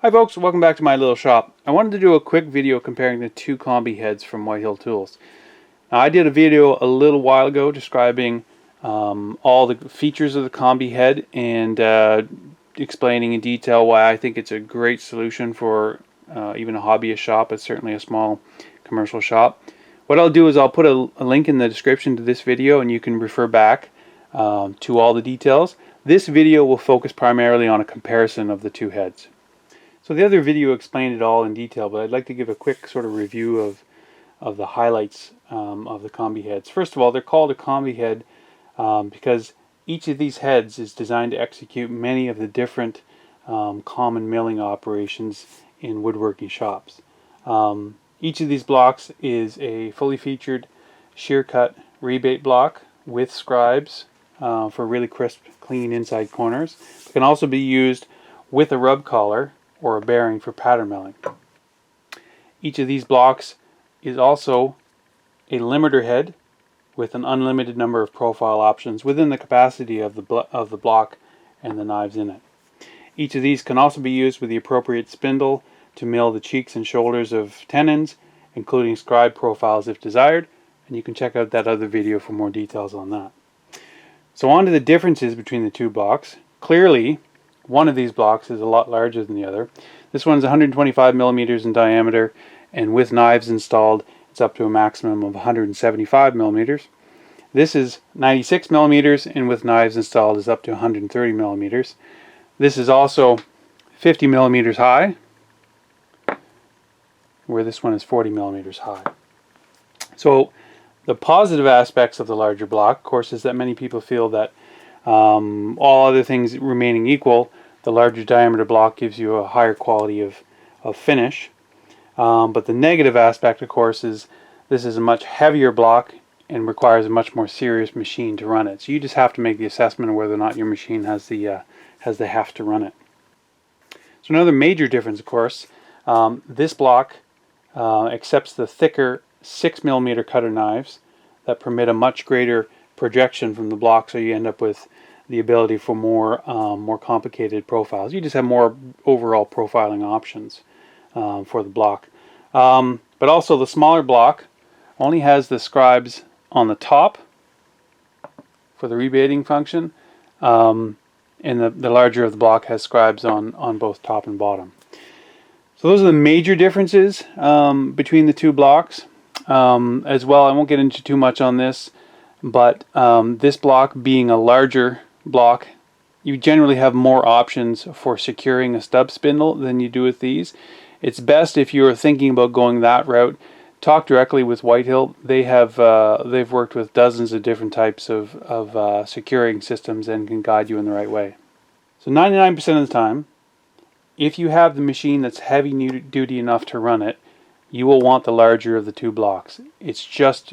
Hi folks, welcome back to my little shop. I wanted to do a quick video comparing the two combi heads from Whitehill Tools. Now, I did a video a little while ago describing all the features of the combi head and explaining in detail why I think it's a great solution for even a hobbyist shop, but certainly a small commercial shop. What I'll do is I'll put a link in the description to this video and you can refer back to all the details. This video will focus primarily on a comparison of the two heads. So the other video explained it all in detail, but I'd like to give a quick sort of review of the highlights of the combi heads. First of all, they're called a combi head because each of these heads is designed to execute many of the different common milling operations in woodworking shops. Each of these blocks is a fully featured shear cut rebate block with scribes for really crisp, clean inside corners. It can also be used with a rub collar or a bearing for pattern milling. Each of these blocks is also a limiter head with an unlimited number of profile options within the capacity of the block and the knives in it. Each of these can also be used with the appropriate spindle to mill the cheeks and shoulders of tenons, including scribe profiles if desired, and you can check out that other video for more details on that. So on to the differences between the two blocks. Clearly, one of these blocks is a lot larger than the other. This one's 125 millimeters in diameter, and with knives installed, it's up to a maximum of 175 millimeters. This is 96 millimeters, and with knives installed is up to 130 millimeters. This is also 50 millimeters high, where this one is 40 millimeters high. So the positive aspects of the larger block, of course, is that many people feel that all other things remaining equal, the larger diameter block gives you a higher quality of finish. But the negative aspect, of course, is this is a much heavier block and requires a much more serious machine to run it. So you just have to make the assessment of whether or not your machine has the heft to run it. So another major difference, of course, this block accepts the thicker 6mm cutter knives that permit a much greater projection from the block, so you end up with the ability for more complicated profiles. You just have more overall profiling options for the block. But also the smaller block only has the scribes on the top for the rebating function, and the larger of the block has scribes on both top and bottom. So those are the major differences between the two blocks. As well, I won't get into too much on this, but this block being a larger block, you generally have more options for securing a stub spindle than you do with these. It's best if you're thinking about going that route, talk directly with Whitehill. They've worked with dozens of different types of securing systems and can guide you in the right way. So 99% of the time, if you have the machine that's heavy duty enough to run it, you will want the larger of the two blocks. It's just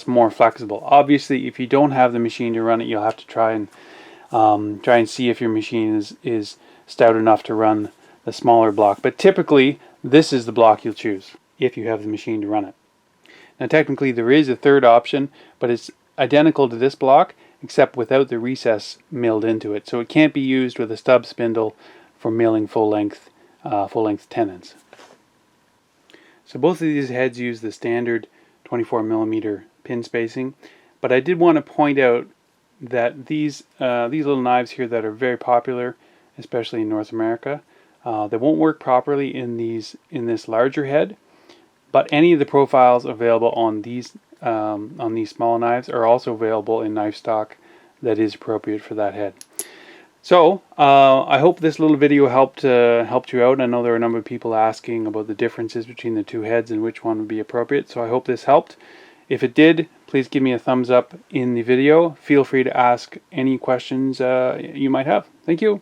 more flexible. Obviously, if you don't have the machine to run it, you'll have to try and see if your machine is stout enough to run the smaller block. But typically, this is the block you'll choose if you have the machine to run it. Now, technically, there is a third option, but it's identical to this block, except without the recess milled into it. So it can't be used with a stub spindle for milling full-length tenons. So both of these heads use the standard 24mm pin spacing, but I did want to point out that these little knives here that are very popular, especially in North America, they won't work properly in this larger head, but any of the profiles available on these small knives are also available in knife stock that is appropriate for that head. So I hope this little video helped you out. I know there are a number of people asking about the differences between the two heads and which one would be appropriate, so I hope this helped. If it did, please give me a thumbs up in the video. Feel free to ask any questions you might have. Thank you.